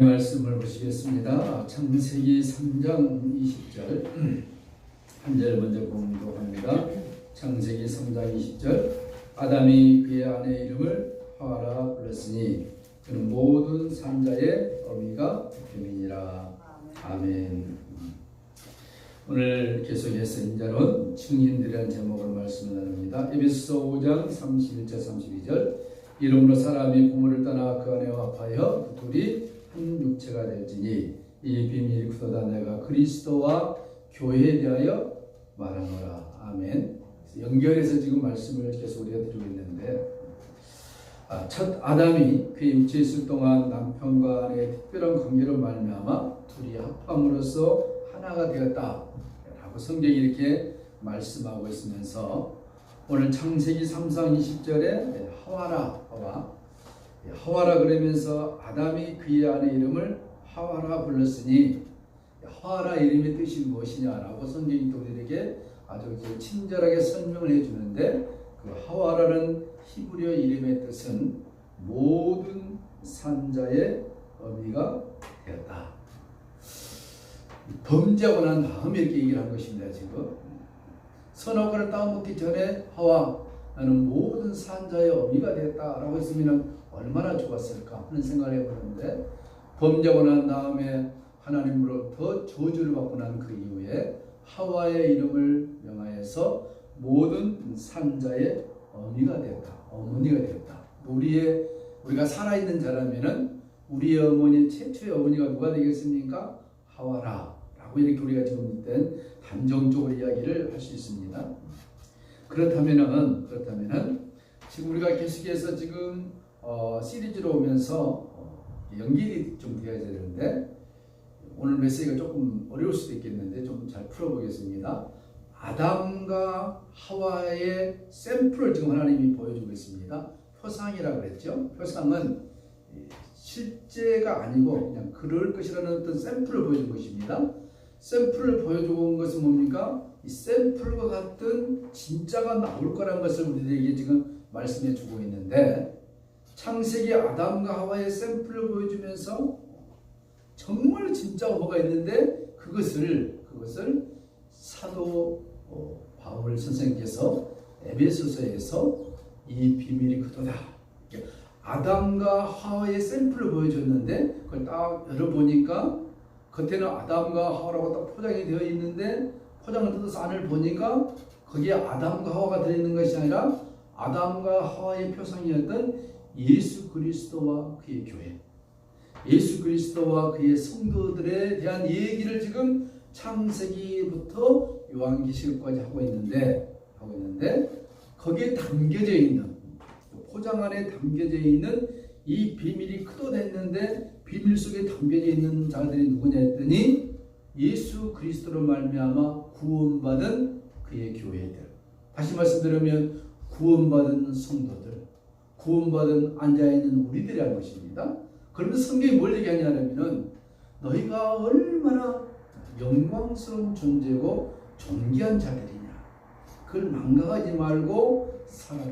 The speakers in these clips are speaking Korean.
말씀을 보시겠습니다. 창세기 3장 20절 한 절 먼저 봉독합니다. 창세기 3장 20절 아담이 그의 아내의 이름을 하와라 불렀으니 그는 모든 산자의 어미가 됨이니라. 아멘. 오늘 계속해서 인자론 증인들이라는 제목으로 말씀을 나눕니다. 에베소서 5장 31절 32절 이러므로 사람이 부모를 떠나 그 아내와 합하여 그 둘이 한 육체가 될지니 이 비밀이 굳어다 내가 그리스도와 교회에 대하여 말하노라. 아멘. 연결해서 지금 말씀을 계속 우리가 드리고 있는데 첫 아담이 그의 육체에 있을 동안 남편과 아내의 특별한 관계로 말미암아 둘이 합함으로써 하나가 되었다 라고 성경이 이렇게 말씀하고 있으면서 오늘 창세기 3장 20절에 하와라 그러면서 아담이 그의 아내 이름을 하와라 불렀으니 하와라 이름의 뜻이 무엇이냐라고 성경이 또 우리에게 아주 친절하게 설명을 해주는데 그 하와라는 히브리어 이름의 뜻은 모든 산자의 어미가 되었다. 범죄하고 난 다음에 이렇게 얘기를 한 것입니다. 지금 선악과를 따먹기 전에 하와 나는 모든 산자의 어미가 되었다라고 했으면 얼마나 좋았을까 하는 생각을 해보는데 범죄하고 난 다음에 하나님으로부터 저주를 받고 난 그 이후에 하와의 이름을 명하여서 모든 산자의 어미가 되었다. 어머니가 되었다. 우리가 살아있는 자라면은 우리의 어머니 최초의 어머니가 누가 되겠습니까? 하와라 라고 이렇게 우리가 지금 일단 단정적으로 이야기를 할 수 있습니다. 그렇다면은 지금 우리가 계속해서 지금 시리즈로 오면서 연결이 좀 되어야 되는데 오늘 메시지가 조금 어려울 수도 있겠는데 좀 잘 풀어보겠습니다. 아담과 하와의 샘플을 지금 하나님이 보여주고 있습니다. 표상이라고 그랬죠. 표상은 실제가 아니고 그냥 그럴 것이라는 어떤 샘플을 보여준 것입니다. 샘플을 보여주고 온 것은 뭡니까? 이 샘플과 같은 진짜가 나올 거라는 것을 우리들에게 지금 말씀해 주고 있는데 창세기 아담과 하와의 샘플을 보여주면서 정말 진짜 뭐가 있는데 그것을 사도 바울 선생님께서 에베소서에서 이 비밀이 크도다. 아담과 하와의 샘플을 보여줬는데 그걸 딱 열어보니까 겉에는 아담과 하와라고 딱 포장이 되어 있는데 포장을 뜯어서 안을 보니까 거기에 아담과 하와가 들어있는 것이 아니라 아담과 하와의 표상이었던 예수 그리스도와 그의 교회, 예수 그리스도와 그의 성도들에 대한 얘기를 지금 창세기부터 요한계시록까지 하고 있는데 거기에 담겨져 있는 포장 안에 담겨져 있는 이 비밀이 크도됐는데 비밀 속에 담겨져 있는 자들이 누구냐 했더니 예수 그리스도로 말미암아 구원받은 그의 교회들. 다시 말씀드리면 구원받은 성도들, 구원받은 앉아있는 우리들이라는 것입니다. 그러면서 성경이 뭘 얘기하냐면 너희가 얼마나 영광스러운 존재고 존귀한 자들이냐. 그걸 망각하지 말고 살아라.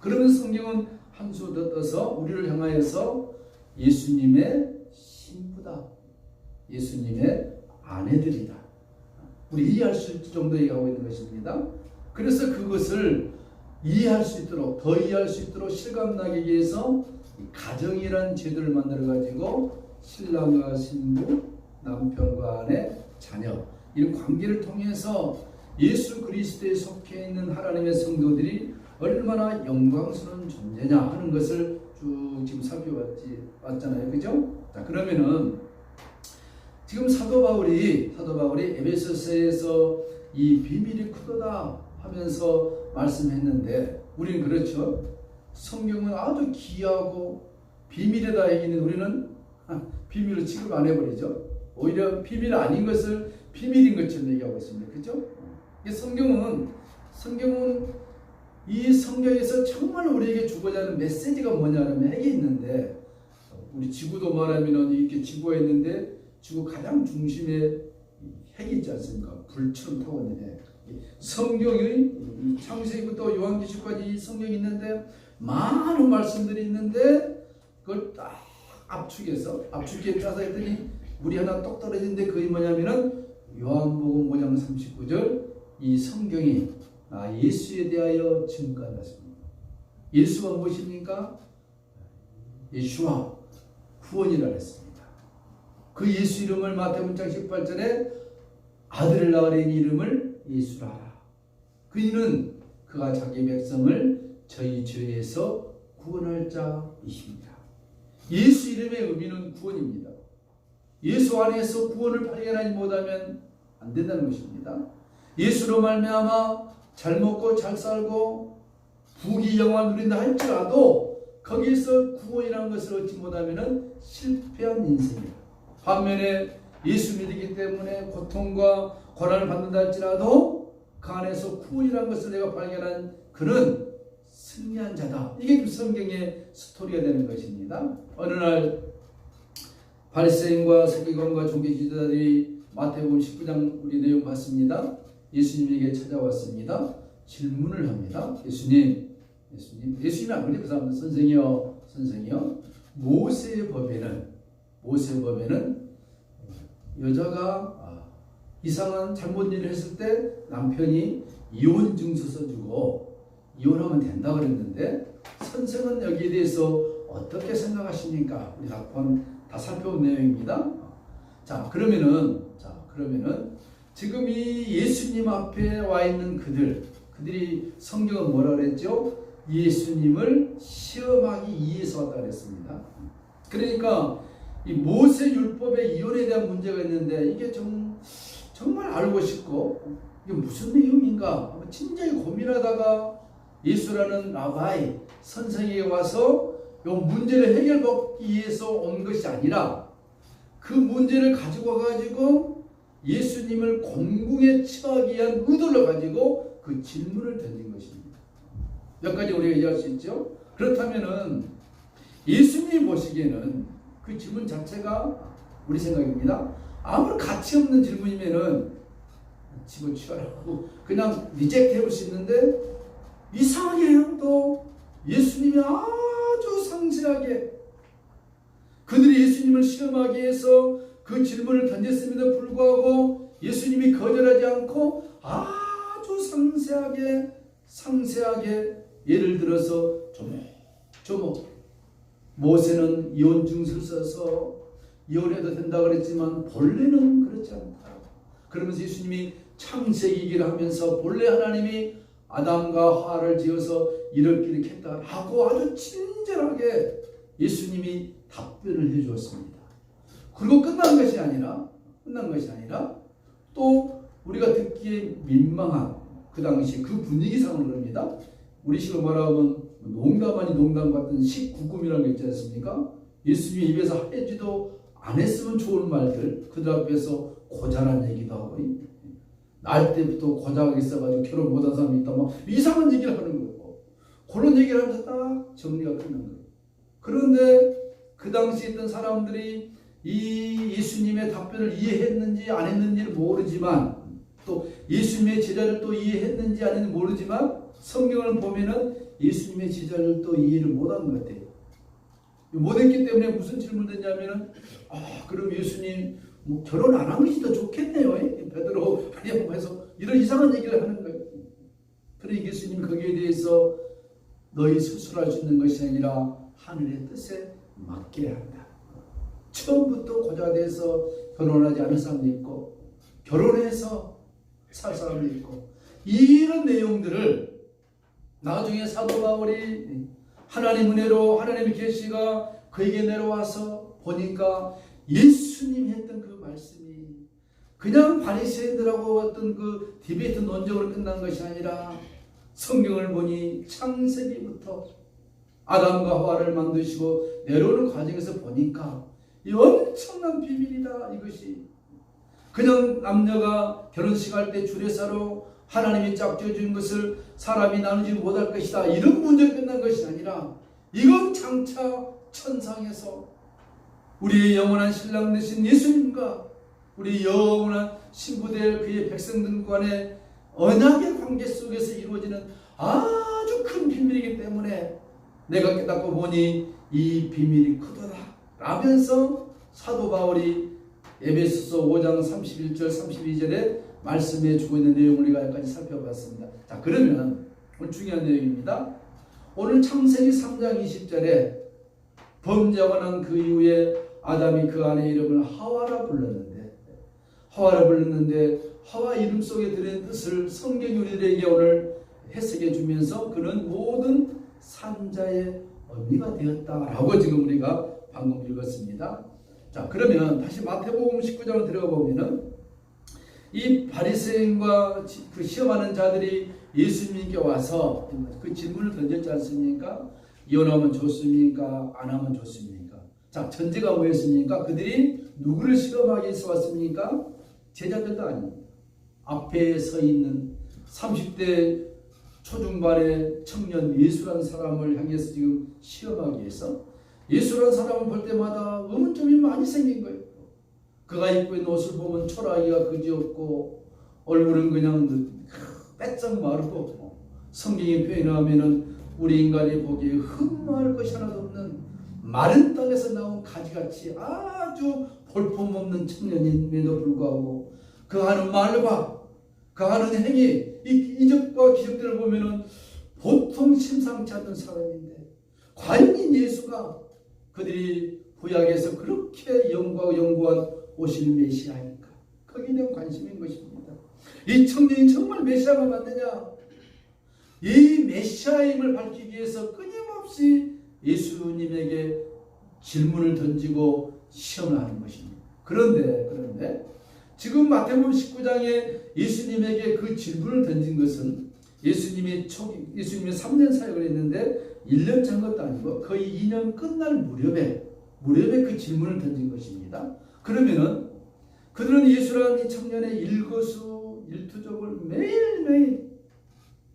그러면서 성경은 한 수 더 떠서 우리를 향하여서 예수님의 신부다. 예수님의 아내들이다. 우리 이해할 수 있을 정도 얘기하고 있는 것입니다. 그래서 그것을 이해할 수 있도록 더 이해할 수 있도록 실감나게 위해서 가정이라는 제도를 만들어가지고 신랑과 신부, 남편과 아내, 자녀 이런 관계를 통해서 예수 그리스도에 속해 있는 하나님의 성도들이 얼마나 영광스러운 존재냐 하는 것을 쭉 지금 살펴봤잖아요. 그죠? 자, 그러면은 지금 사도 바울이 에베소서에서 이 비밀이 크도다 하면서 말씀했는데 우리는 그렇죠. 성경은 아주 귀하고 비밀이다 얘기는 우리는 비밀로 취급 안 해버리죠. 오히려 비밀 아닌 것을 비밀인 것처럼 얘기하고 있습니다. 그죠? 성경은 이 성경에서 정말 우리에게 주고자 하는 메시지가 뭐냐면 핵이 있는데 우리 지구도 말하면 이렇게 지구가 있는데 지구 가장 중심에 핵이 있지 않습니까? 불처럼 타고 있는 핵. 성경의 창세기부터 요한계시록까지 이 성경이 있는데 많은 말씀들이 있는데 그걸 딱 압축기에 짜서 했더니 물이 하나 똑 떨어지는데 그게 뭐냐면은 요한복음 5장 39절 이 성경이 예수에 대하여 증거한다습니다. 예수가 무엇입니까? 예수와 구원이라 했습니다. 그 예수 이름을 마태복음 18절에 아들을 낳으려니 이름을 예수라 하라. 그 이는 그가 자기 백성을 저희 죄에서 구원할 자이십니다. 예수 이름의 의미는 구원입니다. 예수 안에서 구원을 발견하지 못하면 안 된다는 것입니다. 예수로 말미암아 잘 먹고 잘 살고 부귀 영화 누린다 할지라도 거기에서 구원이라는 것을 얻지 못하면 실패한 인생이다. 반면에 예수 믿기 때문에 고통과 고난을 받는다 할지라도 그 안에서 구원이라는 것을 내가 발견한 그는 승리한 자다. 이게 성경의 스토리가 되는 것입니다. 어느 날 바리새인과 서기관과 종교지도자들이 마태복음 19장 우리 내용 봤습니다. 예수님에게 찾아왔습니다. 질문을 합니다. 예수님이 안 그래? 그 사람들 선생이요. 모세의 법에는 여자가 이상한 잘못 일을 했을 때 남편이 이혼 증서 써주고 이혼하면 된다 그랬는데 선생은 여기에 대해서 어떻게 생각하십니까? 우리 각본 다 살펴본 내용입니다. 자, 그러면은 지금 이 예수님 앞에 와 있는 그들이 성경은 뭐라 그랬죠? 예수님을 시험하기 위해서 왔다 그랬습니다. 그러니까 이 모세 율법의 이혼에 대한 문제가 있는데 이게 정말 알고 싶고 이게 무슨 내용인가 진작에 고민하다가 예수라는 라바이 선생에게 와서 이 문제를 해결받기 위해서 온 것이 아니라 그 문제를 가지고 와가지고 예수님을 공궁에 처하기 위한 의도를 가지고 그 질문을 던진 것입니다. 몇 가지 우리가 이해할 수 있죠? 그렇다면은 예수님이 보시기에는 그 질문 자체가 우리 생각입니다. 아무런 가치 없는 질문이면은 집어치워라고 그냥 리젝트 해볼 수 있는데 이상하게 또 예수님이 아주 상세하게 그들이 예수님을 시험하기 위해서 그 질문을 던졌음에도 불구하고 예수님이 거절하지 않고 아주 상세하게 예를 들어서 조목 모세는 이혼 증서를 써서 이혼해도 된다 그랬지만 본래는 그렇지 않다. 그러면서 예수님이 창세기 얘기를 하면서 본래 하나님이 아담과 하와를 지어서 이렇게 했다라고 아주 친절하게 예수님이 답변을 해주었습니다. 그리고 끝난 것이 아니라 또 우리가 듣기에 민망한 그 당시 그 분위기상으로 그럽니다. 우리 식으로 말하면 농담 아닌 농담 같은 식구금이라는 게 있지 않습니까? 예수님이 입에서 하지도 안 했으면 좋을 말들 그들 앞에서 고자란 얘기도 하고 날 때부터 고자가 있어가지고 결혼 못한 사람이 있다 막 이상한 얘기를 하는 거고 그런 얘기를 하면서 딱 정리가 끝난 거예요. 그런데 그 당시 있던 사람들이 이 예수님의 답변을 이해했는지 안 했는지를 모르지만 또 예수님의 제자들도 이해했는지 안 했는지 모르지만 성경을 보면은 예수님의 제자들도 이해를 못한 것 같아요. 못했기 때문에 무슨 질문을 했냐면은 그럼 예수님 뭐 결혼 안 한 것이 더 좋겠네요. 베드로 해서 이런 이상한 얘기를 하는 거예요. 그러니 예수님 거기에 대해서 너희 스스로 할 수 있는 것이 아니라 하늘의 뜻에 맡겨야 한다. 처음부터 고자가 돼서 결혼하지 않은 사람도 있고 결혼해서 살 사람도 있고 이런 내용들을 나중에 사도 바울이 하나님 은혜로 하나님의 계시가 그에게 내려와서 보니까 예수님이 했던 그 말씀이 그냥 바리새인들하고 어떤 그 디베이트 논쟁으로 끝난 것이 아니라 성경을 보니 창세기부터 아담과 하와를 만드시고 내려오는 과정에서 보니까 이 엄청난 비밀이다. 이것이 그냥 남녀가 결혼식 할 때 주례사로 하나님이 짝지어준 것을 사람이 나누지 못할 것이다. 이런 문제가 끝난 것이 아니라 이건 장차 천상에서 우리의 영원한 신랑 되신 예수님과 우리 영원한 신부될 그의 백성들 간의 언약의 관계 속에서 이루어지는 아주 큰 비밀이기 때문에 내가 깨닫고 보니 이 비밀이 크도다. 라면서 사도 바울이 에베소서 5장 31절 32절에 말씀해 주고 있는 내용을 우리가 여기까지 살펴봤습니다. 자, 그러면 오늘 중요한 내용입니다. 오늘 창세기 3장 20절에 범죄하고 난 그 이후에 아담이 그 아내의 이름을 하와라 불렀는데 하와 이름 속에 들은 뜻을 성경이 우리들에게 오늘 해석해 주면서 그는 모든 산자의 의미가 되었다라고 지금 우리가 방금 읽었습니다. 자, 그러면 다시 마태복음 19장을 들어가 보면은 이 바리새인과 그 시험하는 자들이 예수님께 와서 그 질문을 던졌지 않습니까? 이혼하면 좋습니까? 안 하면 좋습니까? 자, 전제가 뭐였습니까? 그들이 누구를 시험하기 위해서 왔습니까? 제자들도 아닙니다. 앞에 서 있는 30대 초중반의 청년 예수라는 사람을 향해서 지금 시험하기 위해서 예수라는 사람을 볼 때마다 의문점이 많이 생긴 거예요. 그가 입고 있는 옷을 보면 초라하기가 그지없고 얼굴은 그냥 빼쩍 마르고 성경이 표현하면은 우리 인간이 보기에 흠모할 것이 하나도 없는 마른 땅에서 나온 가지같이 아주 볼품없는 청년임에도 불구하고 그 하는 말과 그 하는 행위, 이 이적과 기적들을 보면은 보통 심상치 않는 사람인데 과연 이 예수가 그들이 구약에서 그렇게 연구한 오실 메시아인가? 거기에 대한 관심인 것입니다. 이 청년이 정말 메시아가 맞느냐? 이 메시아임을 밝히기 위해서 끊임없이 예수님에게 질문을 던지고 시험을 하는 것입니다. 그런데 지금 마태복음 19장에 예수님에게 그 질문을 던진 것은 예수님이 3년 사역을 했는데 1년 전 것도 아니고 거의 2년 끝날 무렵에 그 질문을 던진 것입니다. 그러면은 그들은 예수라는 이 청년의 일거수일투족을 매일매일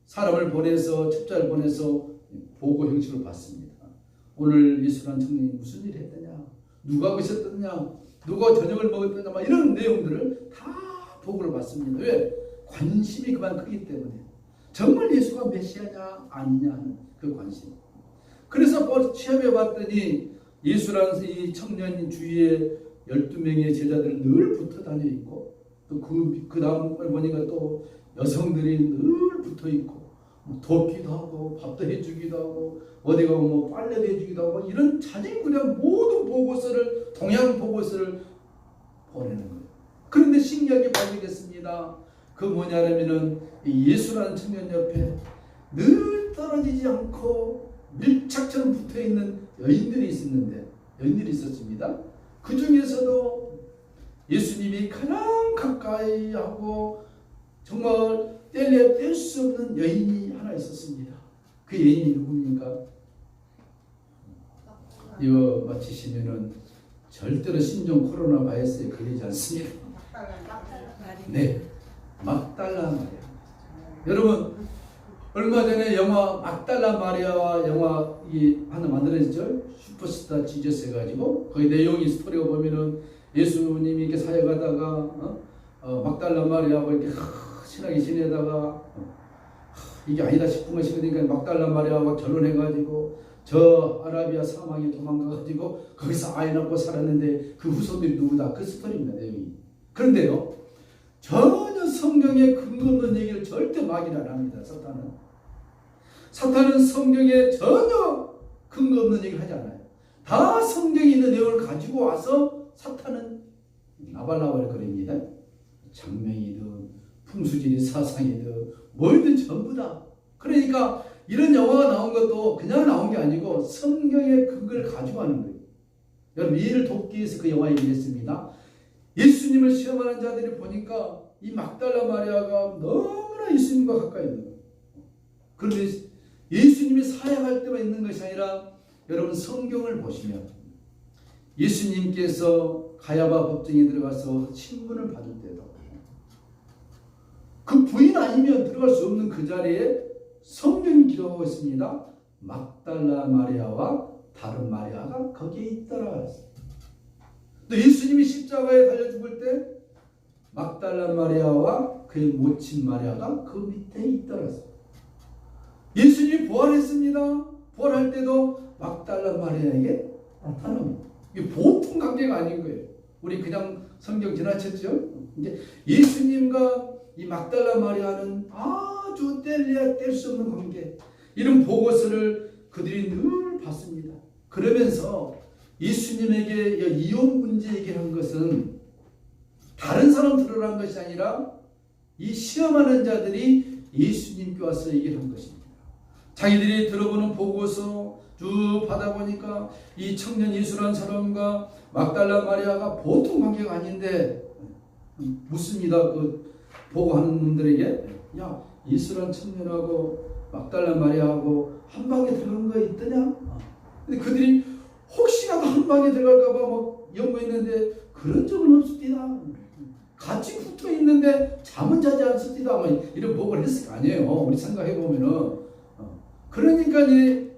사람을 보내서 첩자를 보내서 보고 형식을 받습니다. 오늘 예수라는 청년이 무슨 일을 했더냐, 누가 하고 있었더냐, 누가 저녁을 먹었더냐, 막 이런 내용들을 다 보고를 받습니다. 왜? 관심이 그만 크기 때문에. 정말 예수가 메시아냐 아니냐 하는 그 관심. 그래서 시험해 봤더니 예수라는 이 청년 주위에 12명의 제자들이 늘 붙어 다녀 있고 또 그 다음 보니까 또 여성들이 늘 붙어 있고 돕기도 하고 밥도 해주기도 하고 어디 가면 뭐 빨래도 해주기도 하고 이런 자진구레한 모든 보고서를 동양 보고서를 보내는 거예요. 그런데 신기하게 발견했습니다. 그 뭐냐면은 예수라는 청년 옆에 늘 떨어지지 않고 밀착처럼 붙어 있는 여인들이 있었습니다. 그 중에서도 예수님이 가장 가까이 하고 정말 뗄 수 없는 여인이 하나 있었습니다. 그 여인이 누굽니까? 이거 마치시면은 절대로 신종 코로나 바이러스에 걸리지 않습니다. 네, 막달라 마리아. 여러분 얼마 전에 영화 막달라 마리아와 영화 하나 만들어졌죠. 슈퍼스타 지저스 해가지고 거기 내용이 스토리가 보면은 예수님이 이렇게 사역하다가 막달라 마리아하고 이렇게 친하게 지내다가 이게 아니다 싶은 것이 그러니까 막달라 마리아와 결혼해가지고 저 아라비아 사막에 도망가가지고 거기서 아이 낳고 살았는데 그 후손들이 누구다? 그 스토리입니다. 내용이. 그런데요 전혀 성경에 근거 없는 얘기를 절대 막이를 안 합니다. 사탄은 성경에 전혀 근거 없는 얘기를 하지 않아요. 다 성경에 있는 내용을 가지고 와서 사탄은 나발나발 거립니다. 장명이든 풍수지리 사상이든 뭐든 전부 다. 그러니까 이런 영화가 나온 것도 그냥 나온 게 아니고 성경의 근거를 가지고 하는 거예요. 여러분 이해를 돕기 위해서 그 영화 얘기를 했습니다. 예수님을 시험하는 자들이 보니까 이 막달라 마리아가 너무나 예수님과 가까이 있는 거예요. 그런데 예수님이 사역할 때만 있는 것이 아니라 여러분 성경을 보시면 예수님께서 가야바 법정에 들어가서 신문을 받을 때도 그 부인 아니면 들어갈 수 없는 그 자리에 성경이 기록하고 있습니다. 막달라 마리아와 다른 마리아가 거기에 있더라. 또 예수님이 십자가에 달려 죽을 때 막달라 마리아와 그의 모친 마리아가 그 밑에 있더라. 예수님이 부활했습니다. 부활할 때도 막달라 마리아에게 나타납니다. 이게 보통 관계가 아닌 거예요. 우리 그냥 성경 지나쳤죠? 이제 예수님과 이 막달라 마리아는 아주 뗄래야 뗄 수 없는 관계. 이런 보고서를 그들이 늘 받습니다. 그러면서 예수님에게 이혼 문제 얘기를 한 것은 다른 사람 들으라는 것이 아니라 이 시험하는 자들이 예수님께 와서 얘기를 한 것입니다. 자기들이 들어보는 보고서 쭉 받아보니까 이 청년 예수라는 사람과 막달라 마리아가 보통 관계가 아닌데 묻습니다. 그 보고하는 분들에게, 야, 예수라는 청년하고 막달라 마리아하고 한 방에 들어간 거 있더냐? 근데 그들이 혹시라도 한 방에 들어갈까봐 막 연구했는데 그런 적은 없습니다. 같이 붙어 있는데 잠은 자지 않습니다. 이런 보고를 했을 거 아니에요. 우리 생각해 보면은. 그러니까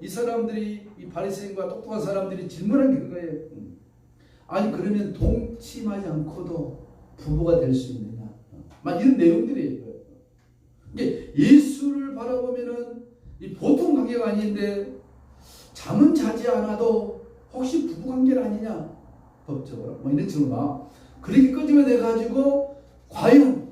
이 사람들이, 이 바리새인과 똑똑한 사람들이 질문한 게 그거예요. 아니 그러면 동침하지 않고도 부부가 될 수 있느냐? 막 이런 내용들이에요. 이게 예수를 바라보면은 이 보통 관계가 아닌데 잠은 자지 않아도 혹시 부부 관계는 아니냐? 법적으로 이런 식으로 막 그렇게 끄집어내 가지고 과연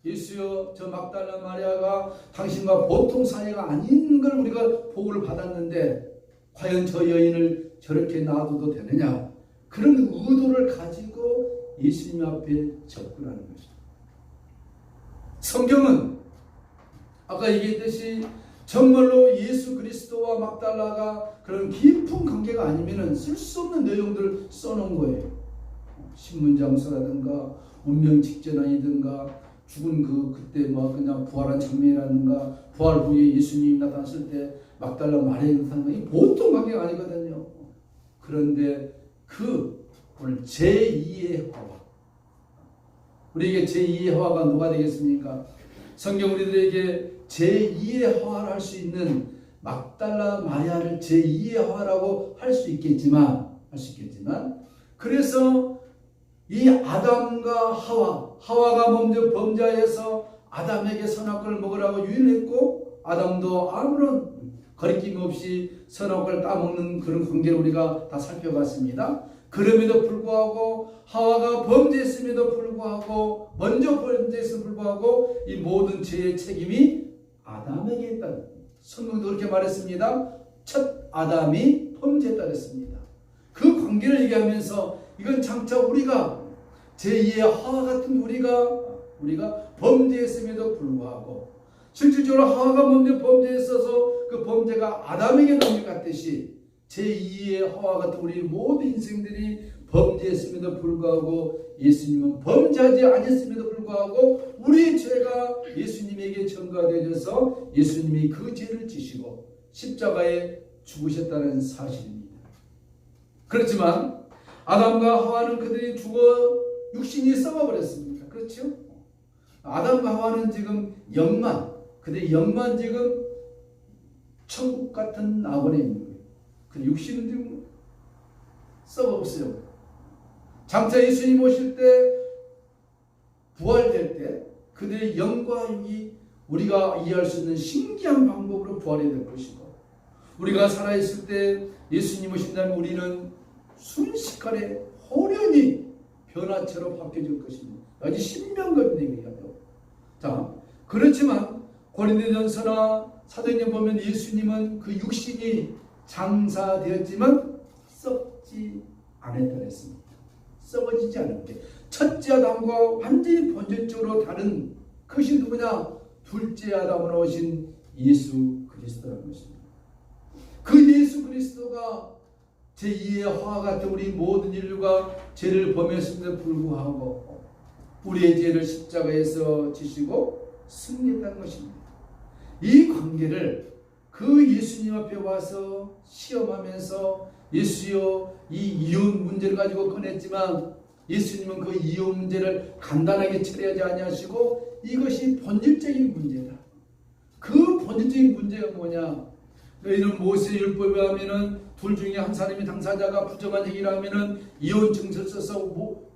예수여, 저 막달라 마리아가 당신과 보통 사이가 아닌 걸 우리가 보고를 받았는데 과연 저 여인을 저렇게 놔둬도 되느냐? 그런 의도를 가지고 예수님 앞에 접근하는 것입니다. 성경은 아까 얘기했듯이 정말로 예수 그리스도와 막달라가 그런 깊은 관계가 아니면 쓸 수 없는 내용들을 써놓은 거예요. 신문장서라든가 운명 직전이든가 죽은 그때 그냥 부활한 장면이라든가 부활 후에 예수님이 나타났을 때 막달라 마리아가 나타난 거 보통 관계가 아니거든요. 그런데 오늘 제2의 화와, 우리에게 제2의 화가 누가 되겠습니까? 성경 우리들에게 제2의 화를 할 수 있는 막달라 마리아를 제2의 화라고 할 수 있겠지만 그래서 이 아담과 하와가 먼저 범죄해서 아담에게 선악과를 먹으라고 유인했고 아담도 아무런 거리낌 없이 선악과를 따먹는 그런 관계를 우리가 다 살펴봤습니다. 그럼에도 불구하고 하와가 범죄했음에도 불구하고 먼저 범죄했음에도 불구하고 이 모든 죄의 책임이 아담에게 있다. 성경도 그렇게 말했습니다. 첫 아담이 범죄했다 그랬습니다. 그 관계를 얘기하면서 이건 장차 우리가 제2의 하와 같은 우리가 범죄했음에도 불구하고 실질적으로 하와가 먼저 범죄했어서 그 범죄가 아담에게 넘겨갔듯이 제2의 하와 같은 우리 모든 인생들이 범죄했음에도 불구하고 예수님은 범죄하지 않았음에도 불구하고 우리 죄가 예수님에게 전가되어져서 예수님이 그 죄를 지시고 십자가에 죽으셨다는 사실입니다. 그렇지만 아담과 하와는 그들이 죽어 육신이 썩어버렸습니다. 그렇죠? 아담과 하와는 지금 그들의 영만 지금 천국 같은 낙원에 있는 거예요. 그 육신은 지금 썩어없어요. 장차 예수님 오실 때 부활될 때 그들의 영과 육이 우리가 이해할 수 있는 신기한 방법으로 부활이 될 것이고 우리가 살아있을 때 예수님 오신다면 우리는 순식간에 호련히 변화체로 바뀌어질 것입니다. 아주 신명적인 얘기예요. 자, 그렇지만 고린도전서나 사도행전 보면 예수님은 그 육신이 장사되었지만 썩지 않았다 그랬습니다. 썩어지지 않았대. 첫째 아담과 완전히 본질적으로 다른 그것이 누구냐? 둘째 아담으로 오신 예수 그리스도라는 것입니다. 그 예수 그리스도가 제2의 화와 같은 우리 모든 인류가 죄를 범했음에도 불구하고 우리의 죄를 십자가에서 지시고 승리했다는 것입니다. 이 관계를 그 예수님 앞에 와서 시험하면서 예수여 이 이혼 문제를 가지고 꺼냈지만 예수님은 그 이혼 문제를 간단하게 처리하지 아니하시고 이것이 본질적인 문제다. 그 본질적인 문제가 뭐냐? 이런 모세 율법에 하면은 둘 중에 한 사람이 당사자가 부정한 행위를 하면은 이혼 증서를 써서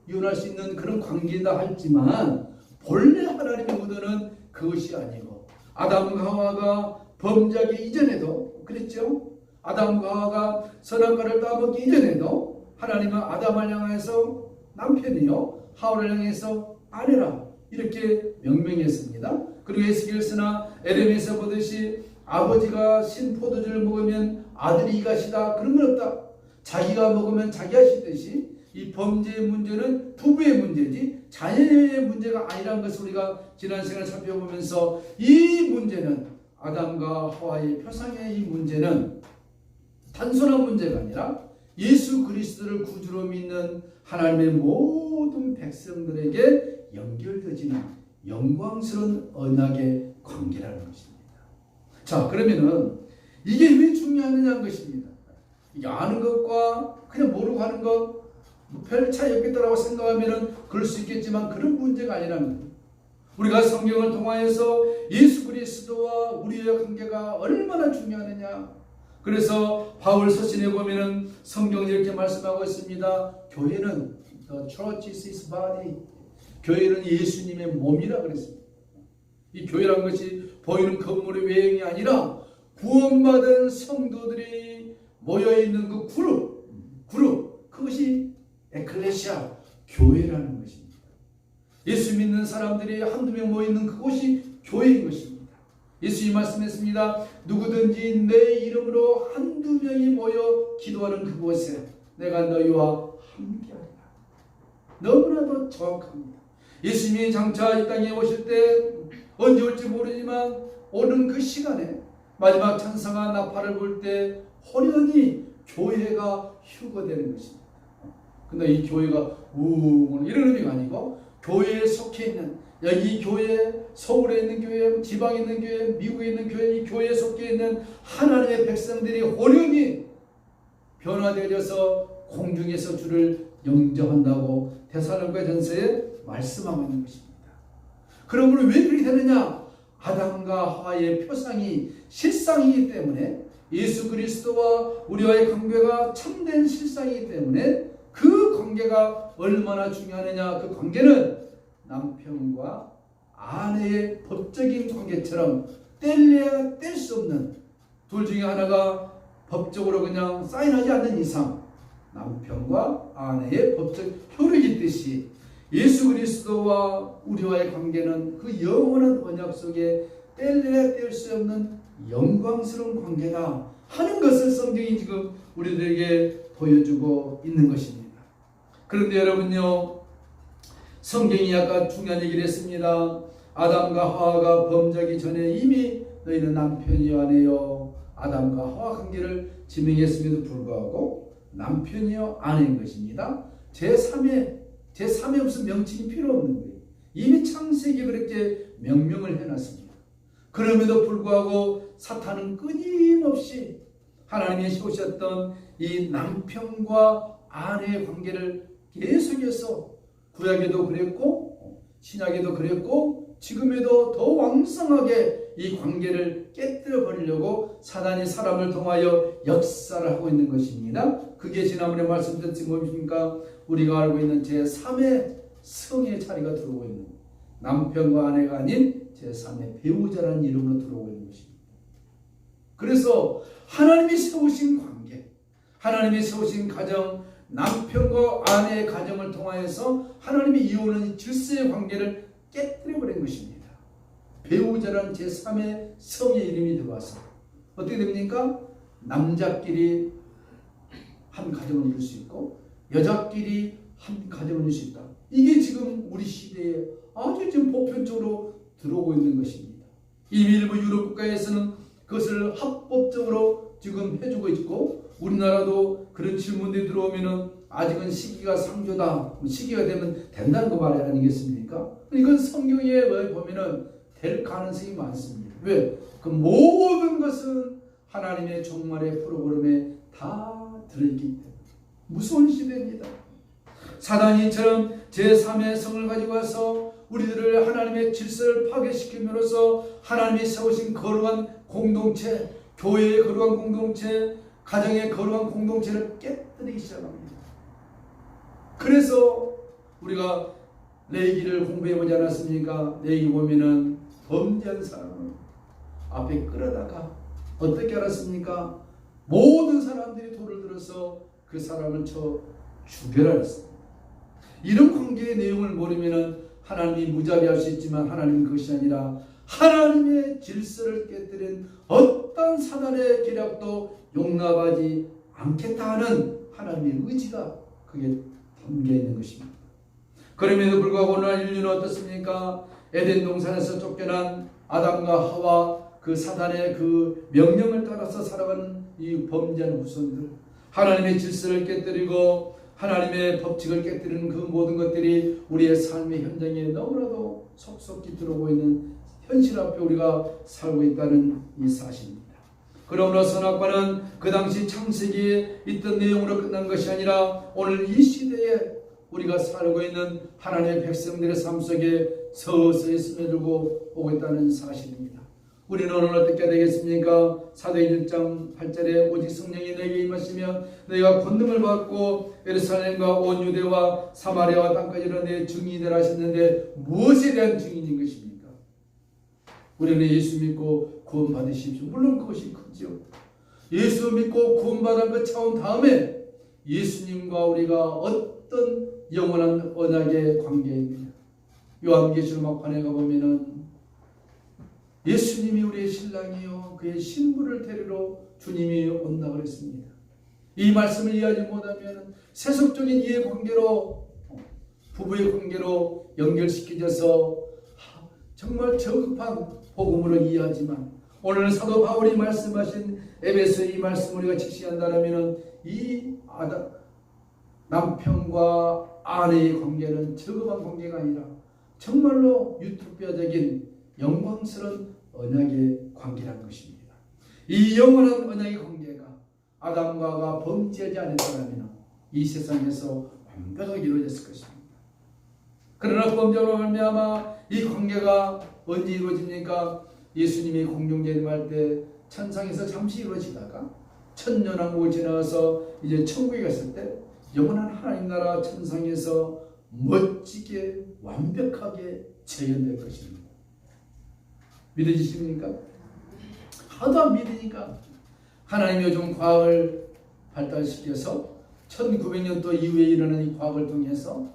이혼할 수 있는 그런 관계다 할지만 본래 하나님의 의도는 그것이 아니고 아담과 하와가 범죄하기 이전에도 그랬죠. 아담과 하와가 선악과를 따먹기 이전에도 하나님은 아담을 향해서 남편이요 하와를 향해서 아내라 이렇게 명명했습니다. 그리고 에스겔서나 에레미야서 보듯이 아버지가 신 포도주를 먹으면 아들이 이가시다 그런 건 없다. 자기가 먹으면 자기가 씻듯이 이 범죄의 문제는 부부의 문제지 자녀의 문제가 아니라는 것을 우리가 지난 시간에 살펴보면서 이 문제는 아담과 하와의 표상의 이 문제는 단순한 문제가 아니라 예수 그리스도를 구주로 믿는 하나님의 모든 백성들에게 연결되어지는 영광스러운 언약의 관계라는 것입니다. 자, 그러면은 이게 왜 중요하느냐는 것입니다. 이게 아는 것과 그냥 모르고 하는 것 별 차이 없겠다라고 생각하면은 그럴 수 있겠지만 그런 문제가 아니라는 거예요. 우리가 성경을 통하여서 예수 그리스도와 우리의 관계가 얼마나 중요하느냐. 그래서 바울 서신에 보면은 성경이 이렇게 말씀하고 있습니다. 교회는 the church is his body. 교회는 예수님의 몸이라 그랬습니다. 이 교회란 것이 보이는 건물의 외형이 아니라 구원받은 성도들이 모여있는 그 그룹 그것이 에클레시아 교회라는 것입니다. 예수 믿는 사람들이 한두 명 모여있는 그곳이 교회인 것입니다. 예수님 말씀했습니다. 누구든지 내 이름으로 한두 명이 모여 기도하는 그곳에 내가 너희와 함께하리라. 너무나도 정확합니다. 예수님이 장차 이 땅에 오실 때 언제 올지 모르지만 오는 그 시간에 마지막 천사가 나팔을 불 때 호련히 교회가 휴거되는 것입니다. 근데 이 교회가 이런 의미가 아니고 교회에 속해 있는 여기 교회, 서울에 있는 교회, 지방에 있는 교회, 미국에 있는 교회, 이 교회에 속해 있는 하나님의 백성들이 호련히 변화되어서 공중에서 주를 영접한다고 데살로니가전서에 말씀하고 있는 것입니다. 그러므로 왜 그렇게 되느냐? 아담과 하와의 표상이 실상이기 때문에 예수 그리스도와 우리와의 관계가 참된 실상이기 때문에 그 관계가 얼마나 중요하느냐. 그 관계는 남편과 아내의 법적인 관계처럼 뗄래야 뗄 수 없는 둘 중에 하나가 법적으로 그냥 사인하지 않는 이상 남편과 아내의 법적 효력이 있듯이 예수 그리스도와 우리와의 관계는 그 영원한 언약 속에 뗄래야 뗄 수 없는 영광스러운 관계다 하는 것을 성경이 지금 우리들에게 보여주고 있는 것입니다. 그런데 여러분요, 성경이 약간 중요한 얘기를 했습니다. 아담과 하와가 범죄하기 전에 이미 너희는 남편이요 아내요 아담과 하와 관계를 지명했음에도 불구하고 남편이요 아내인 것입니다. 제3의 무슨 명칭이 필요 없는 거예요. 이미 창세기에 그렇게 명명을 해놨습니다. 그럼에도 불구하고 사탄은 끊임없이 하나님이 세우셨던 이 남편과 아내의 관계를 계속해서 구약에도 그랬고 신약에도 그랬고 지금에도 더 왕성하게 이 관계를 깨뜨려 버리려고 사단이 사람을 통하여 역사를 하고 있는 것입니다. 그게 지난번에 말씀드렸던 뭡니까? 우리가 알고 있는 제3의 성의 자리가 들어오고 있는 거예요. 남편과 아내가 아닌 제3의 배우자라는 이름으로 들어오고 있는 것입니다. 그래서 하나님이 세우신 관계, 하나님이 세우신 가정, 남편과 아내의 가정을 통하여서 하나님이 이루는 질서의 관계를 깨뜨려버린 것입니다. 배우자라는 제3의 성의 이름이 들어와서 어떻게 됩니까? 남자끼리 한 가정을 이룰 수 있고 여자끼리 한 가정을 이룰 수 있다. 이게 지금 우리 시대에 아주 지금 보편적으로 들어오고 있는 것입니다. 이미 일부 유럽 국가에서는 그것을 합법적으로 지금 해주고 있고 우리나라도 그런 질문들이 들어오면은 아직은 시기가 상조다. 시기가 되면 된다는 거 말 아니겠습니까? 이건 성경에 보면은 될 가능성이 많습니다. 왜? 그 모든 것은 하나님의 종말의 프로그램에 다 들어있기 때문에 무서운 시대입니다. 사단이 이처럼 제3의 성을 가지고 와서 우리들을 하나님의 질서를 파괴시킴으로써 하나님이 세우신 거룩한 공동체, 교회의 거룩한 공동체, 가정의 거룩한 공동체를 깨뜨리기 시작합니다. 그래서 우리가 레위기를 공부해보지 않았습니까? 레위기 보면은 범죄한 사람을 앞에 끌어다가 어떻게 알았습니까? 모든 사람들이 돌을 들어서 그 사람을 쳐 죽여라 했습니다. 이런 관계의 내용을 모르면 하나님이 무자비할 수 있지만 하나님은 그것이 아니라 하나님의 질서를 깨뜨린 어떤 사단의 계략도 용납하지 않겠다 하는 하나님의 의지가 그게 담겨 있는 것입니다. 그럼에도 불구하고 오늘 인류는 어떻습니까? 에덴 동산에서 쫓겨난 아담과 하와 그 사단의 그 명령을 따라서 살아가는 이 범죄한 후손들, 하나님의 질서를 깨뜨리고 하나님의 법칙을 깨뜨리는 그 모든 것들이 우리의 삶의 현장에 너무나도 속속히 들어오고 있는 현실 앞에 우리가 살고 있다는 이 사실입니다. 그러므로 선악과는 그 당시 창세기에 있던 내용으로 끝난 것이 아니라 오늘 이 시대에 우리가 살고 있는 하나님의 백성들의 삶 속에 서서히 스며들고 오고 있다는 사실입니다. 우리는 오늘 어떻게 되겠습니까? 사도행전 1장 8절에 오직 성령이 너에게 임하시면 너희가 권능을 받고 예루살렘과 온 유대와 사마리아와 땅까지 이르러 내 증인이 되라 하셨는데 무엇에 대한 증인인 것입니까? 우리는 예수 믿고 구원 받으십시오. 물론 그것이 크죠. 예수 믿고 구원 받은 그 차원 다음에 예수님과 우리가 어떤 영원한 언약의 관계입니다. 요한계시록 막판에 가보면은 예수님이 우리의 신랑이요 그의 신부를 데리러 주님이 온다 그랬습니다. 이 말씀을 이해하지 못하면 세속적인 이해관계로 부부의 관계로 연결시켜져서 정말 저급한 복음으로 이해하지만 오늘 사도 바울이 말씀하신 에베소 이 말씀 우리가 직시한다면 이 남편과 아내의 관계는 저급한 관계가 아니라 정말로 유토피아적인 영광스러운 언약의 관계라는 것입니다. 이 영원한 언약의 관계가 아담과 하와가 범죄하지 않았다면 이 세상에서 완벽하게 이루어졌을 것입니다. 그러나 범죄로 말미암아 이 관계가 언제 이루어집니까? 예수님이 공중재림할 때 천상에서 잠시 이루어지다가 천년왕국을 지나서 이제 천국에 갔을 때 영원한 하나님 나라 천상에서 멋지게 완벽하게 재현될 것입니다. 믿어지십니까? 하도 안 믿으니까 하나님이 요즘 과학을 발달시켜서 1900년도 이후에 일어난 이 과학을 통해서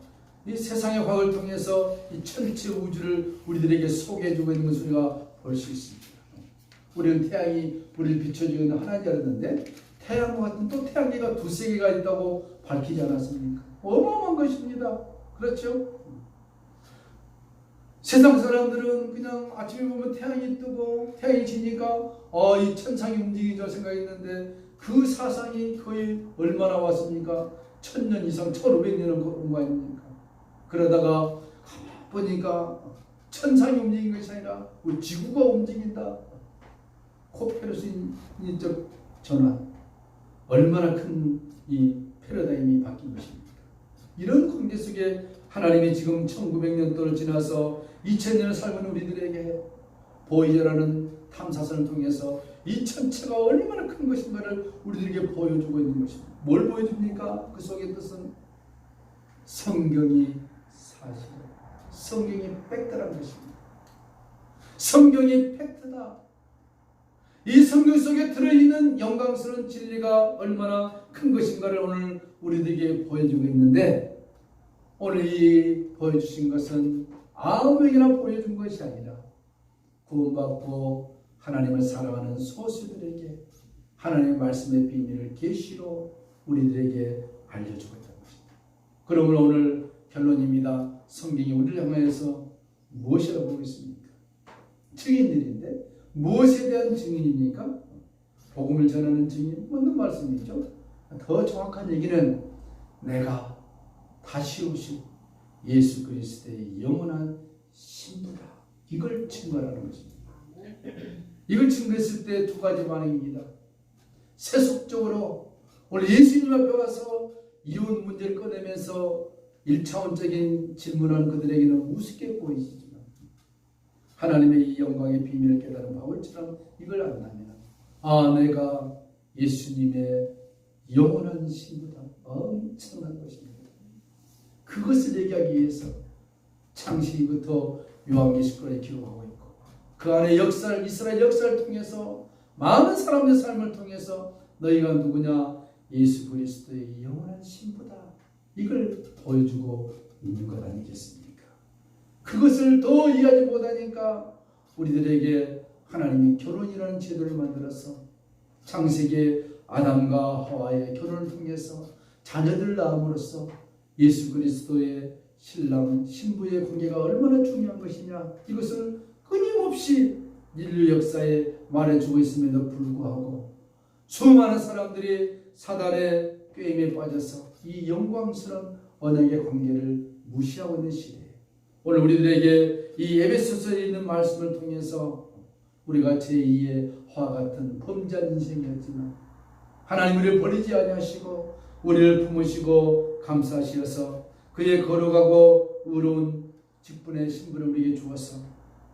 이 세상의 과학을 통해서 이 전체 우주를 우리들에게 소개해주고 있는 것을 우리가 볼 수 있습니다. 우리는 태양이 우리를 비춰주고 있는 하나인 줄 알았는데 태양과 같은 또 태양계가 두세 개가 있다고 밝히지 않았습니까? 어마어마한 것입니다. 그렇죠? 세상 사람들은 그냥 아침에 보면 태양이 뜨고 태양이 지니까 이 천상이 움직이죠 생각했는데 그 사상이 거의 얼마나 왔습니까? 1000년 이상 1500년은 온 거 아닙니까? 그러다가 보니까 천상이 움직인 것이 아니라 우리 지구가 움직인다. 코페르스 인적 전환, 얼마나 큰 이 패러다임이 바뀐 것입니까? 이런 관계 속에 하나님이 지금 1900년도를 지나서 2000년을 살고 있는 우리들에게 보이저라는 탐사선을 통해서 이 천체가 얼마나 큰 것인가를 우리들에게 보여주고 있는 것입니다. 뭘 보여줍니까? 그 속의 뜻은 성경이 사실이에요. 성경이 팩트라는 것입니다. 성경이 팩트다. 이 성경 속에 들어있는 영광스러운 진리가 얼마나 큰 것인가를 오늘 우리들에게 보여주고 있는데 오늘 이 보여주신 것은 아무에게나 보여준 것이 아니라 구원받고 하나님을 사랑하는 소수들에게 하나님의 말씀의 비밀을 계시로 우리들에게 알려주고 있다는 것입니다. 그러므로 오늘 결론입니다. 성경이 우리를 향해서 무엇이라고 보고 있습니까? 증인들인데 무엇에 대한 증인입니까? 복음을 전하는 증인, 맞는 말씀이죠. 더 정확한 얘기는 내가 다시 오실 예수 그리스도의 영원한 신부다. 이걸 증거하는 것입니다. 이걸 증거했을 때 두 가지 반응입니다. 세속적으로 오늘 예수님 앞에 와서 이혼 문제를 꺼내면서 1차원적인 질문하는 그들에게는 우습게 보이지만 하나님의 이 영광의 비밀을 깨달은 바울처럼 이걸 안다면 내가 예수님의 영원한 신부다. 엄청난 것입니다. 그것을 얘기하기 위해서 창세기부터 요한계시록에 기록하고 있고 그 안에 역사를 이스라엘 역사를 통해서 많은 사람들의 삶을 통해서 너희가 누구냐? 예수 그리스도의 영원한 신부다. 이걸 보여주고 있는 것 아니겠습니까? 그것을 더 이해하지 못하니까 우리들에게 하나님이 결혼이라는 제도를 만들어서 창세기 아담과 하와의 결혼을 통해서 자녀들을 낳음으로써 예수 그리스도의 신랑 신부의 관계가 얼마나 중요한 것이냐, 이것을 끊임없이 인류 역사에 말해주고 있음에도 불구하고 수많은 사람들이 사단의 꾀임에 빠져서 이 영광스러운 언약의 관계를 무시하고 있는 시대에 오늘 우리들에게 이 에베소서에 있는 말씀을 통해서 우리가 제2의 화와 같은 범죄한 인생이었지만 하나님 우리를 버리지 아니하시고 우리를 품으시고 감싸시어서 그의 거룩하고 의로운 직분의 신분을 우리에게 주어서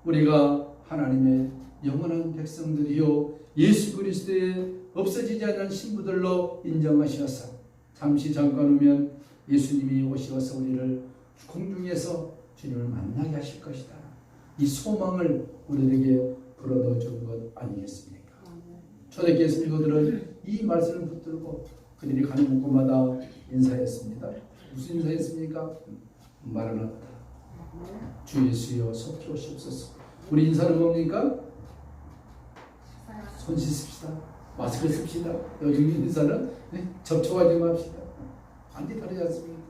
우리가 하나님의 영원한 백성들이요 예수 그리스도의 없어지지 않는 신부들로 인정하셔서 잠시 잠깐 후면 예수님이 오셔서 우리를 공중에서 주님을 만나게 하실 것이다. 이 소망을 우리에게 불어넣어 준 것 아니겠습니까? 초대교회 성도들은 이 말씀을 붙들고 그들이 가는 곳마다 인사했습니다. 무슨 인사했습니까? 마라나타, 주 예수여 속히 오시옵소서. 우리 인사는 뭡니까? 손 씻읍시다. 마스크 씁시다. 요즘 인사는 접촉하지 맙시다. 완전히 다르지 않습니까?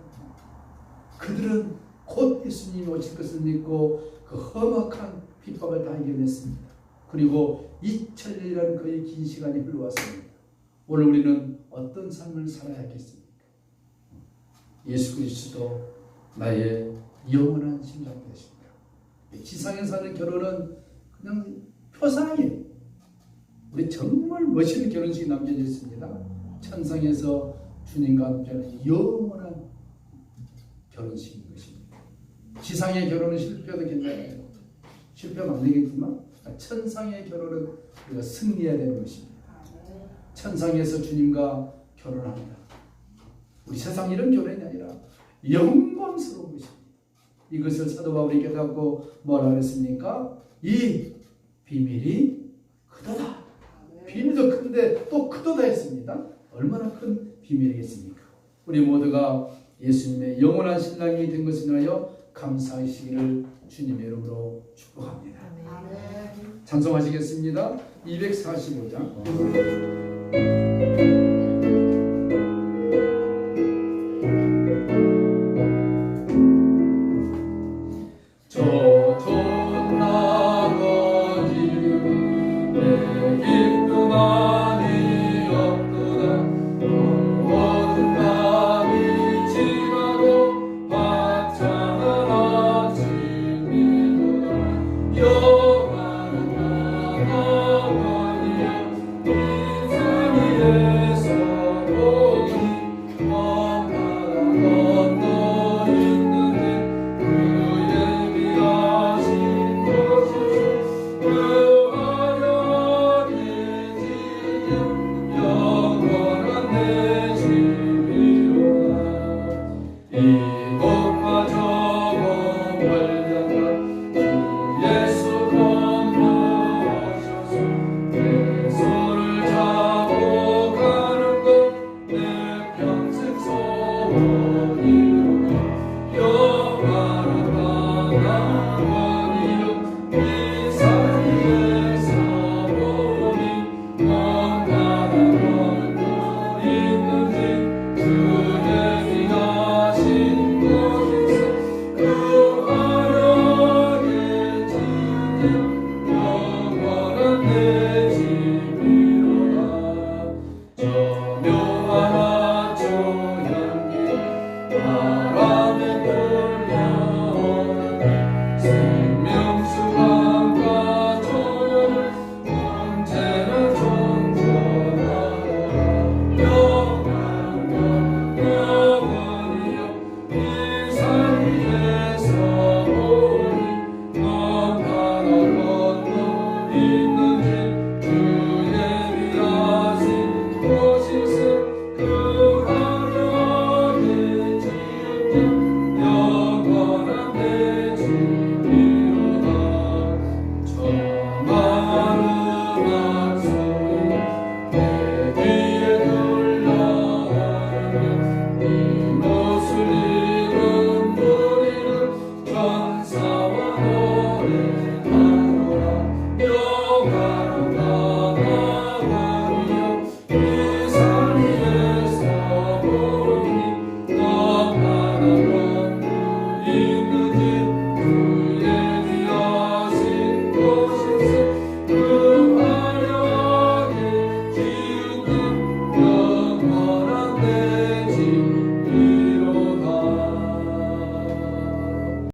그들은 곧 예수님이 오실 것을 믿고 그 험악한 핍박을 다 이겨냈습니다. 그리고 2000년이라는 거의 긴 시간이 흘러왔습니다. 오늘 우리는 어떤 삶을 살아야겠습니까? 예수 그리스도 나의 영원한 신랑이 되십니다. 지상에 사는 결혼은 그냥 표상이에요. 우리 정말 멋있는 결혼식이 남겨져 있습니다. 천상에서 주님과 함께하는 영원한 결혼식인 것입니다. 지상의 결혼은 실패도 괜찮아요. 실패하면 안 되겠지만 천상의 결혼은 우리가 승리해야 되는 것입니다. 천상에서 주님과 결혼합니다. 우리 세상 이런 결혼이 아니라 영광스러운 것입니다. 이것을 사도 바울이 깨닫고 뭐라 그랬습니까? 이 비밀이 크도다. 비밀도 큰데 또 크도다 했습니다. 얼마나 큰 비밀이겠습니까? 우리 모두가 예수님의 영원한 신랑이 된 것을 인하여 감사하시기를 주님의 이름으로 축복합니다. 찬송하시겠습니다. 245장